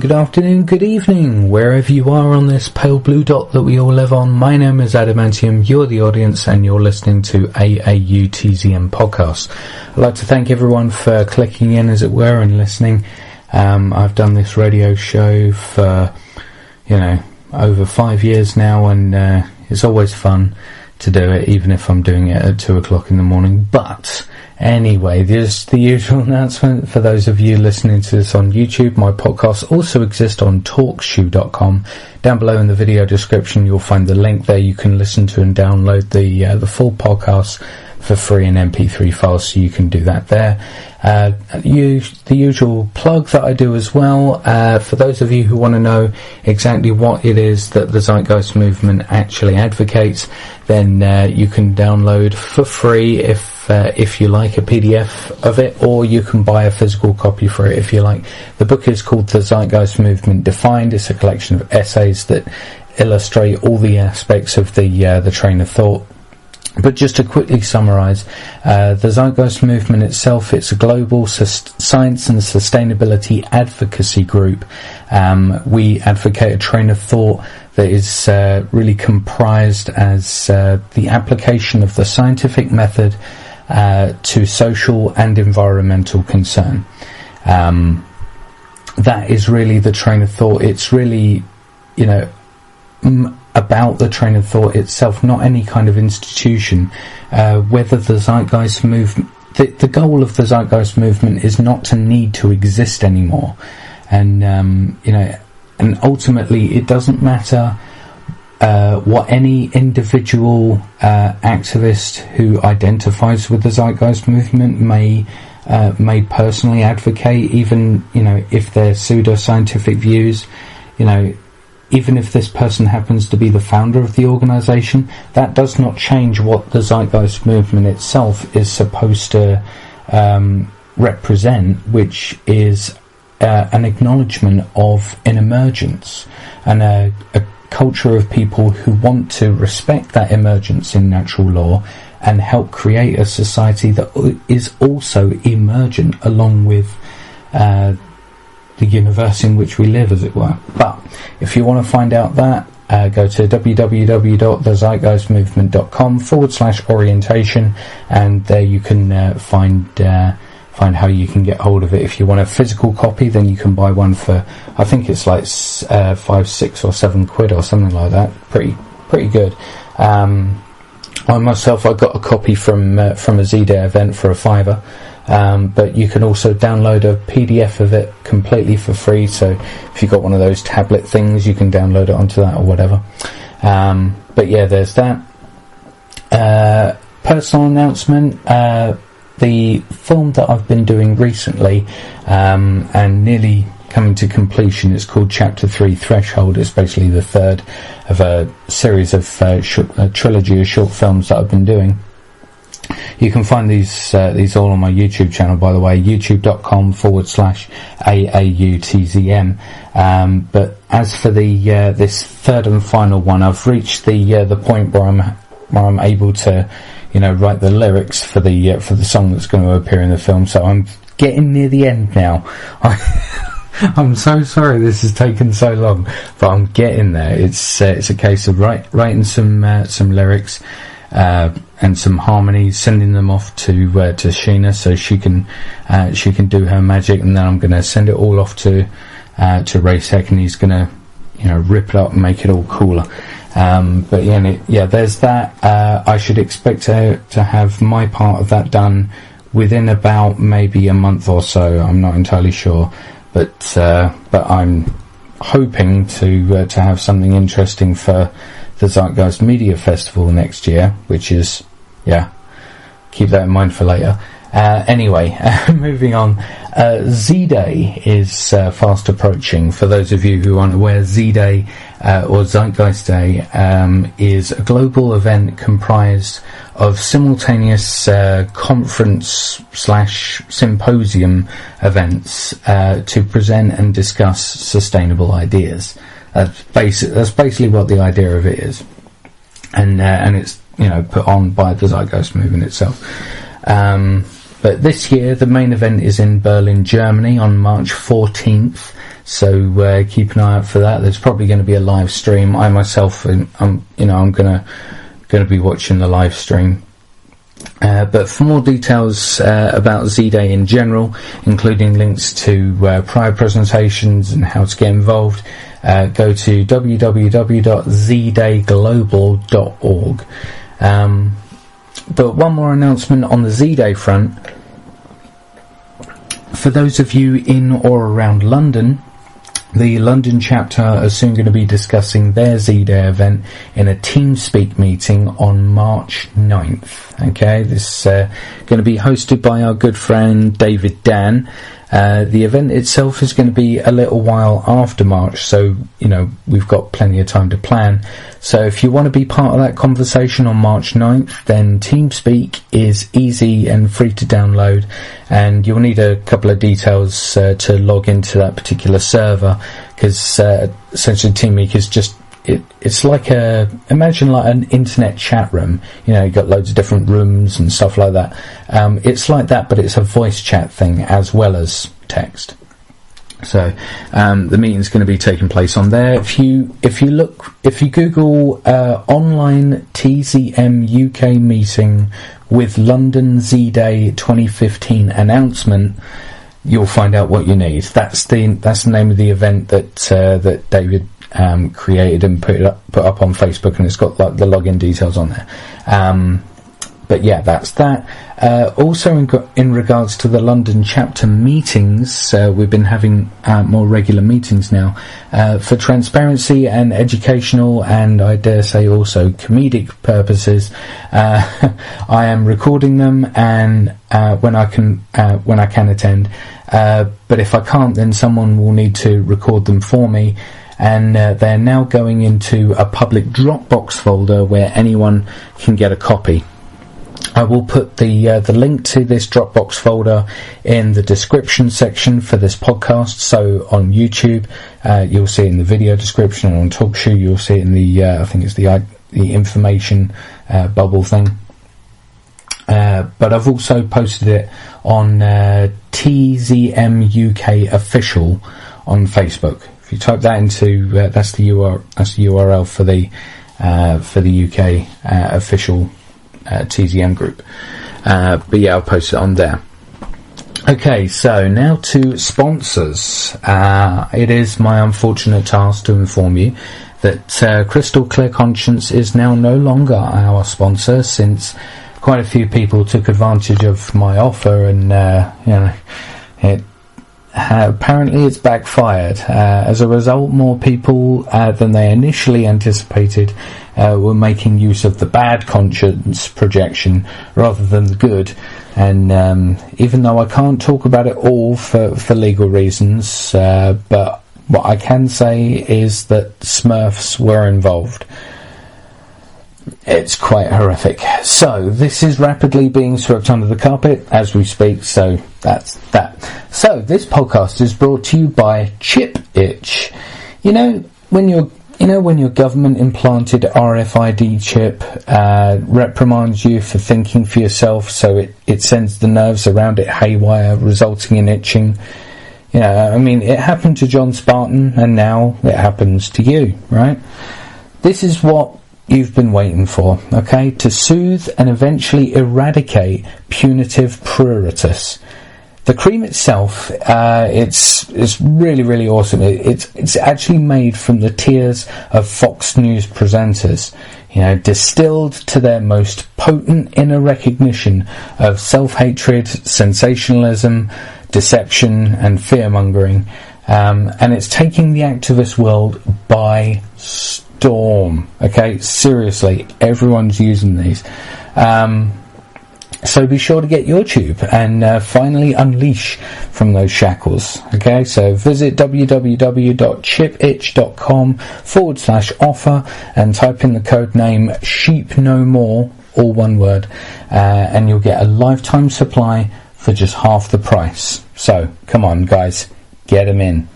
good afternoon, good evening, wherever you are on this pale blue dot that we all live on. My name is Adam-Antium, you're the audience, and you're listening to AAUTZM podcast. I'd like to thank everyone for clicking in, as it were, and listening. I've done this radio show for, over 5 years now, and it's always fun to do it, even if I'm doing it at 2 o'clock in the morning. But anyway, there's the usual announcement for those of you listening to this on YouTube. My podcasts also exist on talkshoe.com. Down below in the video description, you'll find the link there. You can listen to and download the full podcast for free in MP3 files, so you can do that there. The usual plug that I do as well, for those of you who want to know exactly what it is that the Zeitgeist Movement actually advocates, then you can download for free if you like a PDF of it, or you can buy a physical copy for it if you like. The book is called The Zeitgeist Movement Defined. It's a collection of essays that illustrate all the aspects of the train of thought. But just to quickly summarise, the Zeitgeist Movement itself, it's a global science and sustainability advocacy group. We advocate a train of thought that is really comprised as the application of the scientific method to social and environmental concern. That is really the train of thought. It's really, about the train of thought itself, not any kind of institution. Whether the Zeitgeist Movement, the goal of the Zeitgeist Movement is not to need to exist anymore, and and ultimately it doesn't matter what any individual activist who identifies with the Zeitgeist Movement may personally advocate, even if they're pseudo-scientific views, even if this person happens to be the founder of the organisation. That does not change what the Zeitgeist Movement itself is supposed to represent, which is an acknowledgement of an emergence and a culture of people who want to respect that emergence in natural law and help create a society that is also emergent along with the universe in which we live, as it were. But if you want to find out that, go to www.thezeitgeistmovement.com/orientation, and there you can find how you can get hold of it. If you want a physical copy, then you can buy one for, I think it's like 5, 6 or 7 quid or something like that. Pretty good. I myself, I got a copy from a Z-Day event for £5. But you can also download a PDF of it completely for free. So if you've got one of those tablet things, you can download it onto that or whatever. But yeah, there's that. Personal announcement. The film that I've been doing recently, and nearly coming to completion, it's called Chapter 3 Threshold. It's basically the third of a series of a trilogy of short films that I've been doing. You can find these all on my YouTube channel, by the way, youtube.com/AAUTZM. But as for this third and final one, I've reached the point where I'm able to, write the lyrics for the song that's going to appear in the film. So I'm getting near the end now. I'm so sorry this has taken so long, but I'm getting there. It's a case of writing some lyrics. And some harmonies, sending them off to Sheena so she can do her magic, and then I'm going to send it all off to Ray Sec, and he's going to rip it up and make it all cooler. But there's that. I should expect to have my part of that done within about maybe a month or so. I'm not entirely sure, but I'm hoping to have something interesting for the Zeitgeist Media Festival next year, which is, keep that in mind for later. Anyway, moving on. Z-Day is fast approaching. For those of you who aren't aware, Z-Day or Zeitgeist Day is a global event comprised of simultaneous conference/symposium events to present and discuss sustainable ideas. That's basically what the idea of it is, and it's put on by the Zeitgeist Movement itself. But this year, the main event is in Berlin, Germany on March 14th. So keep an eye out for that. There's probably going to be a live stream. I myself, I'm going to be watching the live stream. But for more details about Z-Day in general, including links to prior presentations and how to get involved, go to www.zdayglobal.org. But one more announcement on the Z-Day front. For those of you in or around London, the London chapter are soon going to be discussing their Z-Day event in a TeamSpeak meeting on March 9th. Okay, this is going to be hosted by our good friend David Dan. The event itself is going to be a little while after March, so we've got plenty of time to plan. So if you want to be part of that conversation on March 9th, then TeamSpeak is easy and free to download, and you'll need a couple of details to log into that particular server, because essentially TeamSpeak is just it's like imagine like an internet chat room. You've got loads of different rooms and stuff like that. It's like that, but it's a voice chat thing as well as text. So the meeting's going to be taking place on there. If you Google online TZM UK meeting with London Z-Day 2015 announcement, you'll find out what you need. That's the name of the event that David created and put up on Facebook, and it's got like the login details on there. But yeah, that's that. Also in regards to the London chapter meetings, we've been having more regular meetings now for transparency and educational, and I dare say also comedic purposes. I am recording them, and when I can attend. But if I can't, then someone will need to record them for me. And they're now going into a public Dropbox folder where anyone can get a copy. I will put the link to this Dropbox folder in the description section for this podcast. So on YouTube, you'll see it in the video description, and on TalkShoe, you'll see it in the I think it's the information bubble thing. But I've also posted it on TZM UK official on Facebook. If you type that into that's the URL for the UK official TZM group. But yeah, I'll post it on there. Okay, so now to sponsors. It is my unfortunate task to inform you that Crystal Clear Conscience is now no longer our sponsor, since quite a few people took advantage of my offer, and apparently it's backfired. As a result, more people than they initially anticipated were making use of the bad conscience projection rather than the good. And even though I can't talk about it all for legal reasons, but what I can say is that Smurfs were involved. It's quite horrific. So this is rapidly being swept under the carpet as we speak, so that's that. So this podcast is brought to you by Chip Itch. When your government implanted RFID chip reprimands you for thinking for yourself, so it sends the nerves around it haywire, resulting in itching. It happened to John Spartan, and now it happens to you, right? This is what you've been waiting for, okay? To soothe and eventually eradicate punitive pruritus. The cream itself, it's really, really awesome. It's actually made from the tears of Fox News presenters, distilled to their most potent inner recognition of self-hatred, sensationalism, deception, and fear-mongering. And it's taking the activist world by storm. Okay, seriously, everyone's using these. So be sure to get your tube and finally unleash from those shackles. Okay, so visit www.chipitch.com/offer and type in the code name Sheep No More, all one word, and you'll get a lifetime supply for just half the price. So come on, guys, get them in.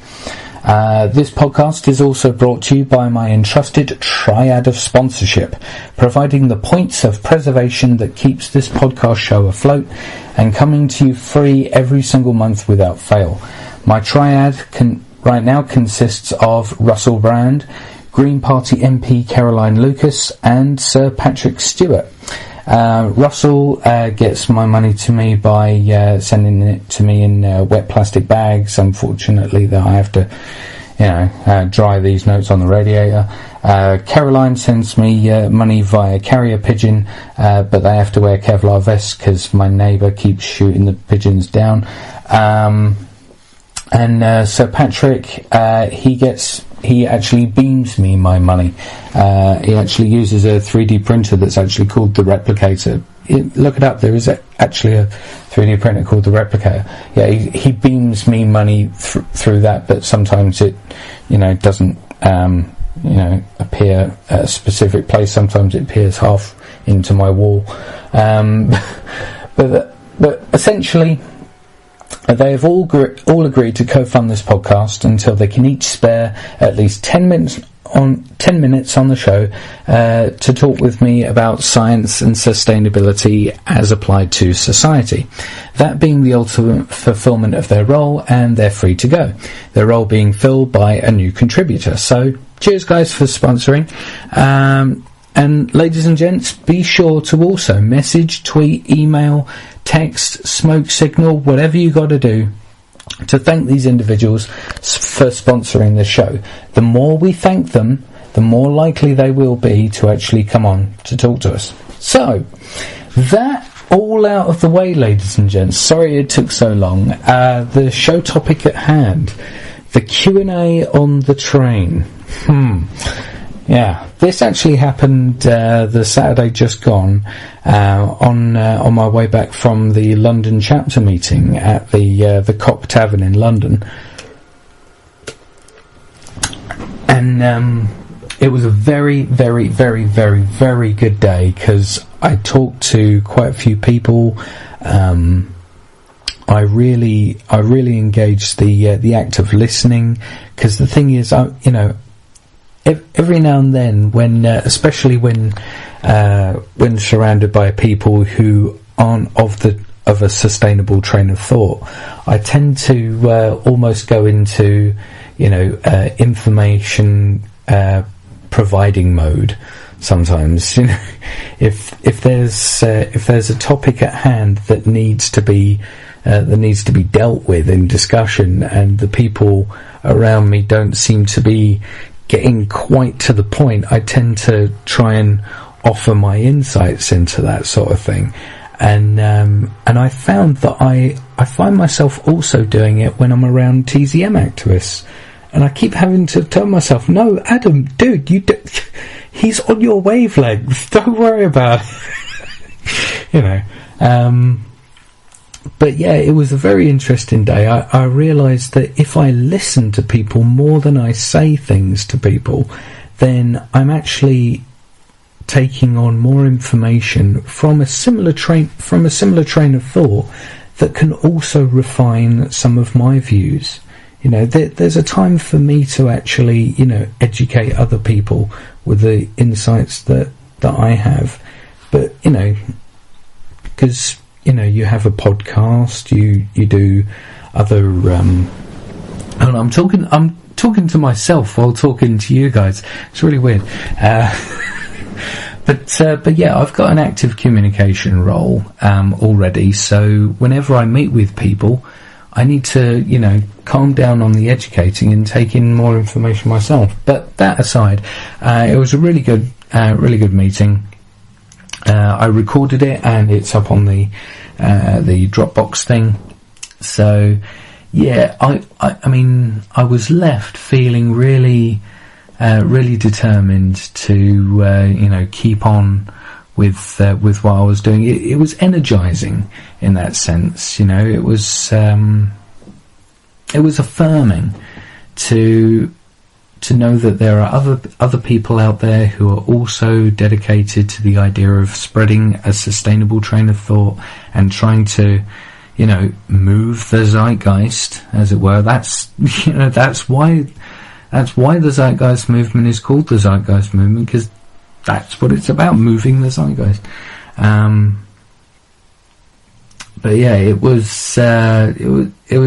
This podcast is also brought to you by my entrusted triad of sponsorship, providing the points of preservation that keeps this podcast show afloat and coming to you free every single month without fail. My triad right now consists of Russell Brand, Green Party MP Caroline Lucas, and Sir Patrick Stewart. Russell gets my money to me by sending it to me in wet plastic bags. Unfortunately, that I have to, dry these notes on the radiator. Caroline sends me money via carrier pigeon, but they have to wear Kevlar vests because my neighbour keeps shooting the pigeons down. And Sir Patrick, he actually beams me my money. He actually uses a 3D printer that's actually called the Replicator. Look it up. There is actually a 3D printer called the Replicator. Yeah, he beams me money through that, but sometimes it, doesn't, appear at a specific place. Sometimes it appears half into my wall. But essentially, they have all agreed to co-fund this podcast until they can each spare at least 10 minutes on the show to talk with me about science and sustainability as applied to society. That being the ultimate fulfillment of their role, and they're free to go. Their role being filled by a new contributor. So, cheers guys for sponsoring. And ladies and gents, be sure to also message, tweet, email, text, smoke signal, whatever you got to do to thank these individuals for sponsoring the show. The more we thank them, the more likely they will be to actually come on to talk to us. So, that all out of the way, ladies and gents. Sorry it took so long. The show topic at hand, the Q&A on the train. Yeah, this actually happened the Saturday just gone on my way back from the London chapter meeting at the Cock Tavern in London, and it was a very, very, very, very, very good day because I talked to quite a few people. I really engaged the act of listening, because the thing is, every now and then, when especially when surrounded by people who aren't of a sustainable train of thought, I tend to almost go into information providing mode. Sometimes, if there's a topic at hand that needs to be dealt with in discussion, and the people around me don't seem to be getting quite to the point, I tend to try and offer my insights into that sort of thing. And I found that I find myself also doing it when I'm around TZM activists, and I keep having to tell myself, no, Adam, dude, he's on your wavelength, don't worry about it. But yeah, it was a very interesting day. I realised that if I listen to people more than I say things to people, then I'm actually taking on more information from a similar train of thought that can also refine some of my views. There's a time for me to actually, educate other people with the insights that I have. But, because you have a podcast, you do other. I'm talking to myself while talking to you guys. It's really weird. But yeah, I've got an active communication role already. So whenever I meet with people, I need to calm down on the educating and take in more information myself. But that aside, it was a really good meeting. I recorded it, and it's up on the Dropbox thing. So yeah, I mean, I was left feeling really determined to keep on with what I was doing. It was energizing in that sense. It was affirming to know that there are other people out there who are also dedicated to the idea of spreading a sustainable train of thought and trying to move the zeitgeist, as it were. That's why the zeitgeist movement is called the zeitgeist movement, because that's what it's about, moving the zeitgeist. But yeah, it was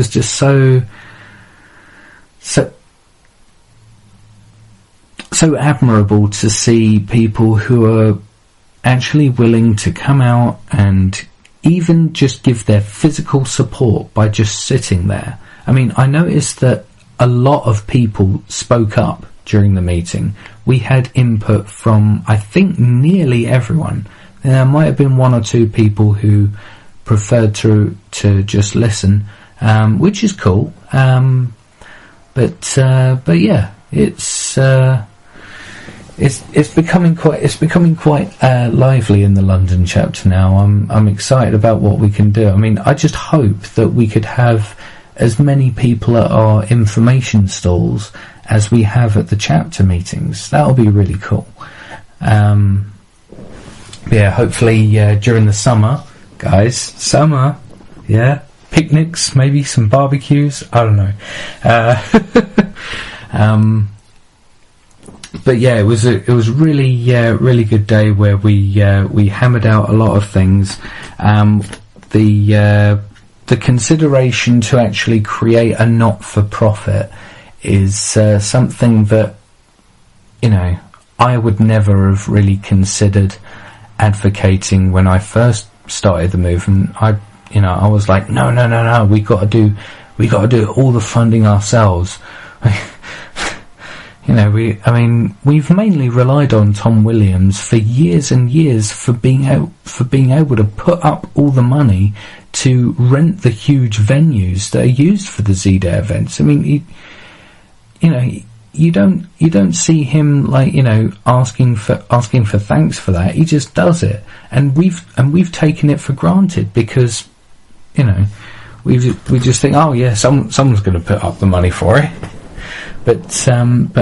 just so admirable to see people who are actually willing to come out and even just give their physical support by just sitting there. I mean, I noticed that a lot of people spoke up during the meeting. We had input from, I think, nearly everyone. There might have been one or two people who preferred to just listen, which is cool. But yeah, it's becoming quite lively in the London chapter now. I'm excited about what we can do. I mean, I just hope that we could have as many people at our information stalls as we have at the chapter meetings. That'll be really cool. Yeah, hopefully during the summer, guys, yeah, picnics, maybe some barbecues, I don't know. But yeah, it was really good day where we hammered out a lot of things. The consideration to actually create a not-for-profit is something that I would never have really considered advocating when I first started the movement. I was like, no, we got to do all the funding ourselves. We've mainly relied on Tom Williams for years and years for being able to put up all the money to rent the huge venues that are used for the Z-Day events. I mean, you don't see him asking for thanks for that. He just does it, and we've taken it for granted because we just think, oh yeah, someone's going to put up the money for it. But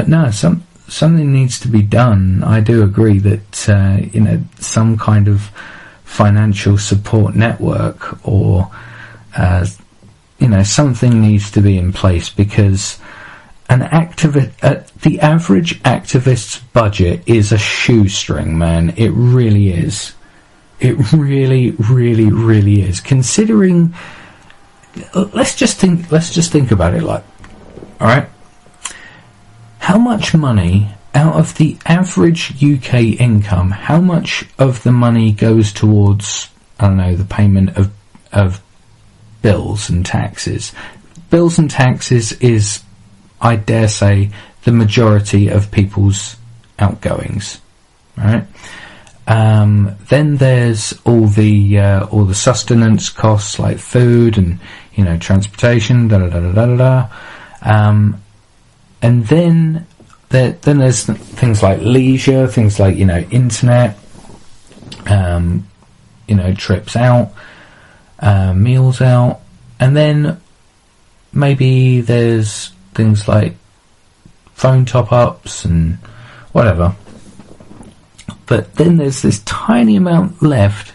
no, something needs to be done. I do agree that some kind of financial support network or something needs to be in place, because the average activist's budget is a shoestring, man. It really is. It really, really, really is. Considering, let's just think about it. All right. How much money out of the average UK income, how much of the money goes towards, the payment of bills and taxes? Bills and taxes is, I dare say, the majority of people's outgoings, right? Then there's all the sustenance costs like food and transportation, and then there's things like leisure, things like internet, trips out, meals out, and then maybe there's things like phone top-ups and whatever. But then there's this tiny amount left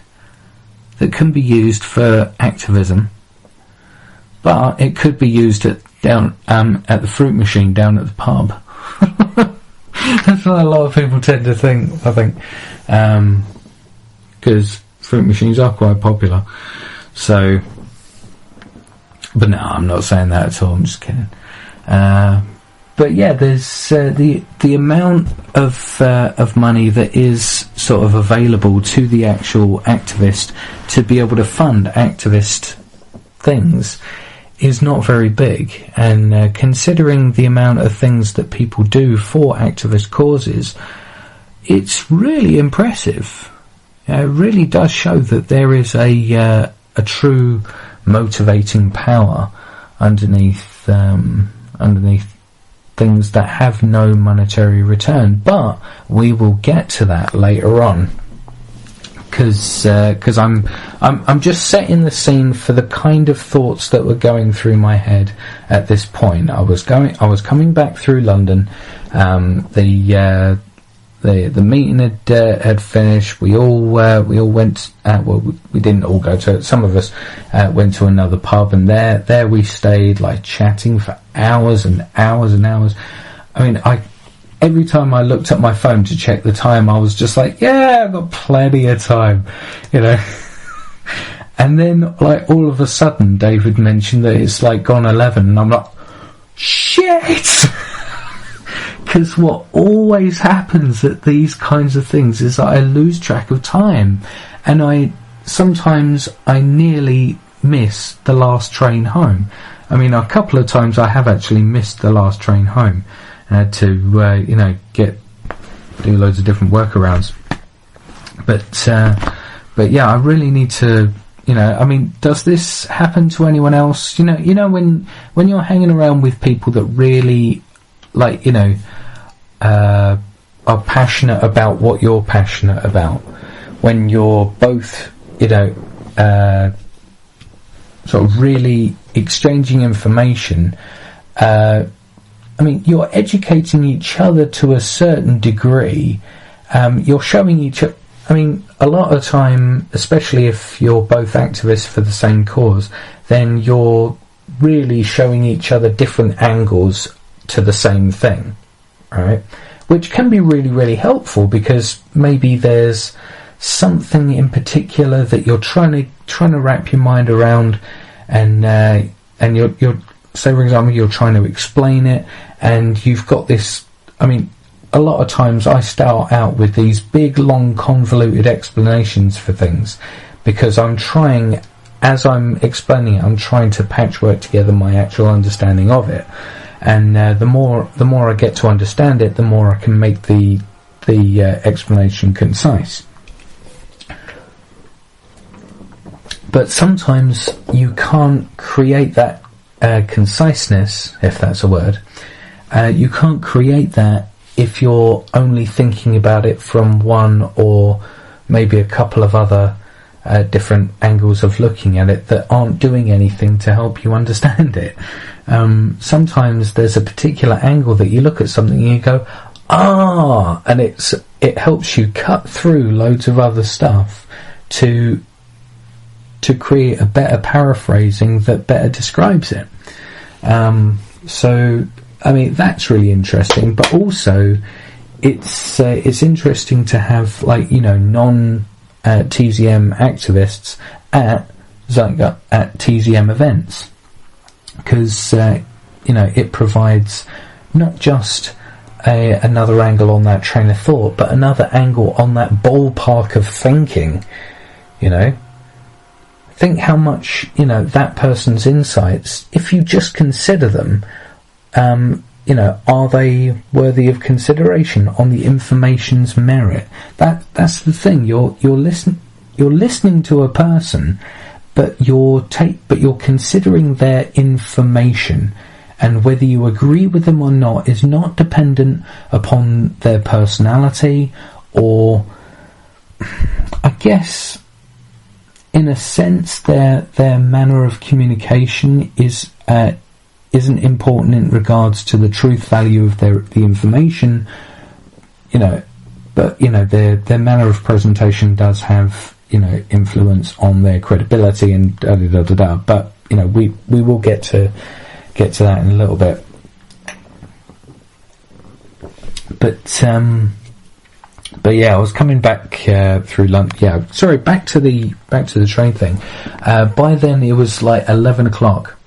that can be used for activism, but it could be used at the fruit machine down at the pub. That's what a lot of people tend to think, I think, because fruit machines are quite popular. So, but no, I'm not saying that at all, I'm just kidding. But yeah, there's the amount of money that is sort of available to the actual activist to be able to fund activist things is not very big, and considering the amount of things that people do for activist causes, it's really impressive. It really does show that there is a true motivating power underneath things that have no monetary return. But we will get to that later on, because I'm just setting the scene for the kind of thoughts that were going through my head at this point. I was coming back through London. The the meeting had finished. We all went. We didn't all go to it. Some of us went to another pub, and there we stayed, like, chatting for hours and hours and hours. I mean, every time I looked at my phone to check the time, I was just like, yeah, I've got plenty of time, you know. And then, like, all of a sudden, David mentioned that it's, like, gone 11, and I'm like, shit! Because what always happens at these kinds of things is that I lose track of time, and sometimes I nearly miss the last train home. I mean, a couple of times I have actually missed the last train home, and had to, do loads of different workarounds. But yeah, I really need to. I mean, does this happen to anyone else? You know, when you're hanging around with people that really, like, are passionate about what you're passionate about, when you're both, sort of really exchanging information, I mean, you're educating each other to a certain degree, you're showing each other. I mean, a lot of the time, especially if you're both activists for the same cause, then you're really showing each other different angles to the same thing, right? Which can be really, really helpful, because maybe there's something in particular that you're trying to wrap your mind around, and you're say, for example, you're trying to explain it, and you've got this. I mean, a lot of times I start out with these big, long, convoluted explanations for things, because as I'm explaining it, I'm trying to patchwork together my actual understanding of it. And the more I get to understand it, the more I can make the explanation concise. But sometimes you can't create that conciseness, if that's a word. You can't create that if you're only thinking about it from one or maybe a couple of other different angles of looking at it that aren't doing anything to help you understand it. Sometimes there's a particular angle that you look at something and you go, and it helps you cut through loads of other stuff to create a better paraphrasing that better describes it. So, I mean, that's really interesting, but also it's interesting to have, like, non TZM activists at TZM events, because it provides not just another angle on that train of thought, but another angle on that ballpark of thinking. Think how much that person's insights, if you just consider them, are they worthy of consideration on the information's merit? That's the thing. You're listening to a person, but you're considering their information, and whether you agree with them or not is not dependent upon their personality, or, I guess, in a sense, their manner of communication isn't important in regards to the truth value of the information, but their manner of presentation does have influence on their credibility and da. But we will get to that in a little bit. But yeah, I was coming back through London. Yeah, sorry, back to the train thing. By then it was like 11 o'clock.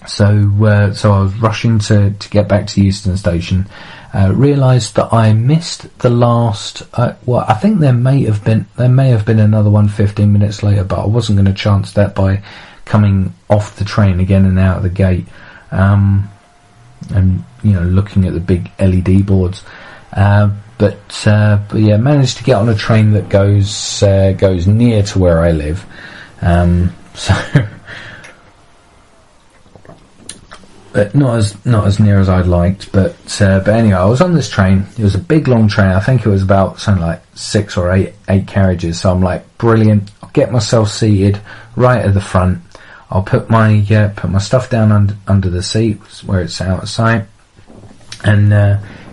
So I was rushing to get back to Euston Station. Realised that I missed the last. I think there may have been another one 15 minutes later, but I wasn't going to chance that by coming off the train again and out of the gate, and looking at the big LED boards. But yeah, managed to get on a train that goes near to where I live. So. But not as near as I'd liked. But anyway, I was on this train. It was a big long train. I think it was about something like 6 or 8 carriages. So I'm like, brilliant. I'll get myself seated right at the front. I'll put my stuff down under the seat where it's out of sight, and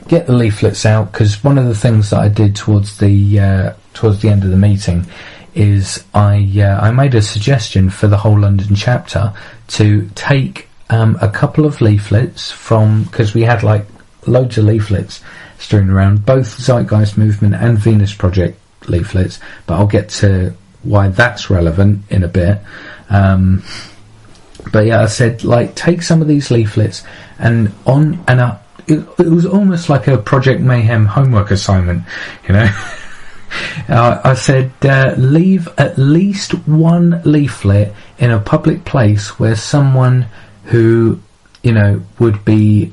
get the leaflets out, because one of the things that I did towards the end of the meeting is I made a suggestion for the whole London chapter to take a couple of leaflets from, because we had like loads of leaflets strewn around, both Zeitgeist Movement and Venus Project leaflets, but I'll get to why that's relevant in a bit. But yeah, I said, like, take some of these leaflets it was almost like a Project Mayhem homework assignment, you know. I said, leave at least one leaflet in a public place where someone who, you know, would be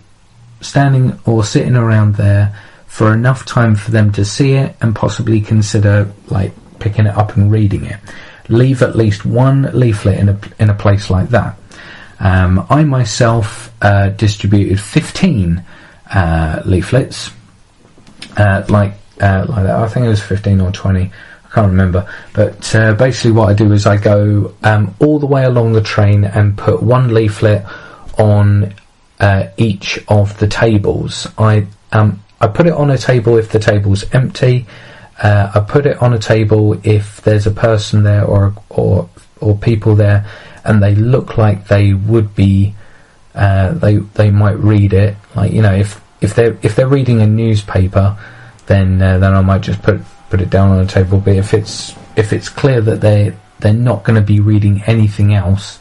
standing or sitting around there for enough time for them to see it and possibly consider, like, picking it up and reading it. Leave at least one leaflet in a place like that. I myself distributed 15 leaflets, like that. I think it was 15 or 20. I can't remember. But basically, what I do is I go all the way along the train and put one leaflet on each of the tables. I put it on a table if the table's empty. I put it on a table if there's a person there or people there, and they look like they would be. They might read it. Like, you know, if they're reading a newspaper, then I might just put it down on a table. But if it's clear that they're not going to be reading anything else,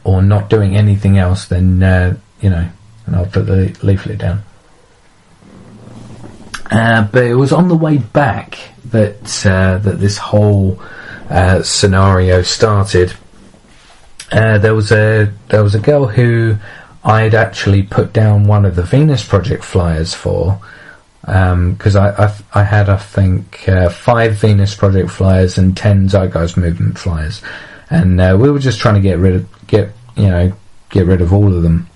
or not doing anything else, then you know, and I'll put the leaflet down. But it was on the way back that this whole scenario started. There was a girl who I'd actually put down one of the Venus Project flyers for, because I had, I think, 5 Venus Project flyers and 10 Zeitgeist Movement flyers, and we were just trying to get rid of all of them.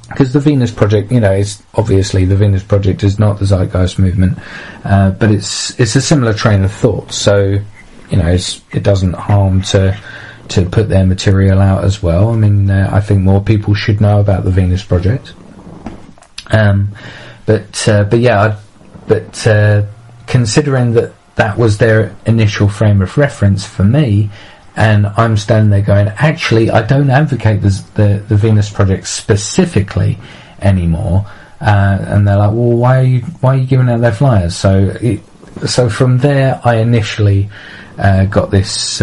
Because the Venus Project, you know, is obviously the Venus Project is not the Zeitgeist Movement, but it's a similar train of thought. So, you know, it doesn't harm to put their material out as well. I mean, I think more people should know about the Venus Project. But considering that was their initial frame of reference for me, and I'm standing there going, actually, I don't advocate the Venus Project specifically anymore. And they're like, well, why are you giving out their flyers? So from there, I initially got this.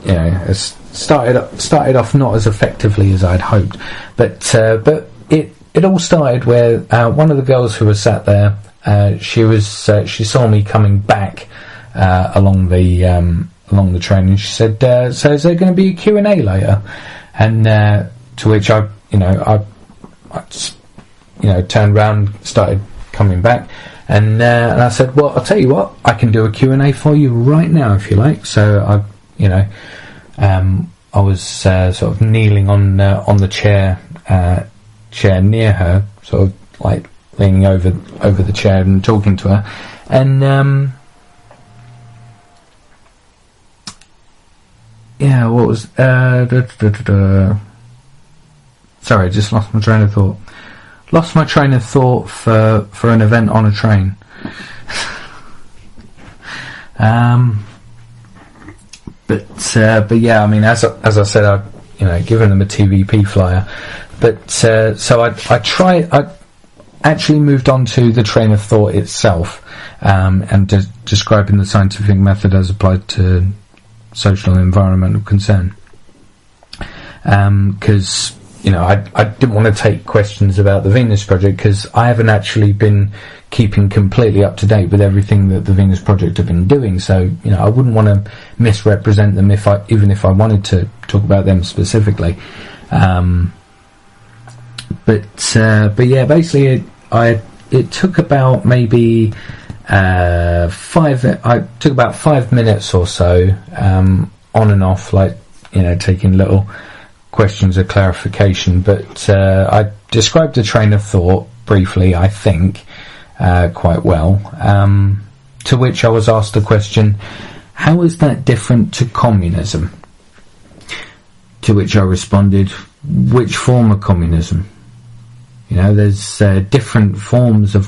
It started off not as effectively as I'd hoped, but it all started where one of the girls who was sat there, she saw me coming back along the train, and she said, so is there going to be a Q&A later? And to which I just, turned around, started coming back, and I said, well, I'll tell you what, I can do a Q&A for you right now if you like. So I was sort of kneeling on the chair near her, sort of like leaning over the chair and talking to her, and what was sorry, I just lost my train of thought. Lost my train of thought for an event on a train. But yeah, I mean, as I said, I'd given them a TVP flyer, but so I actually moved on to the train of thought itself, and describing the scientific method as applied to social and environmental concern, because I didn't want to take questions about the Venus Project, because I haven't actually been keeping completely up to date with everything that the Venus Project have been doing. So I wouldn't want to misrepresent them even if I wanted to talk about them specifically. But yeah, basically it took about maybe 5 minutes or so, on and off, like taking little questions of clarification, but I described the train of thought briefly, I think, quite well, to which I was asked the question, how is that different to communism? To which I responded, which form of communism? There's different forms of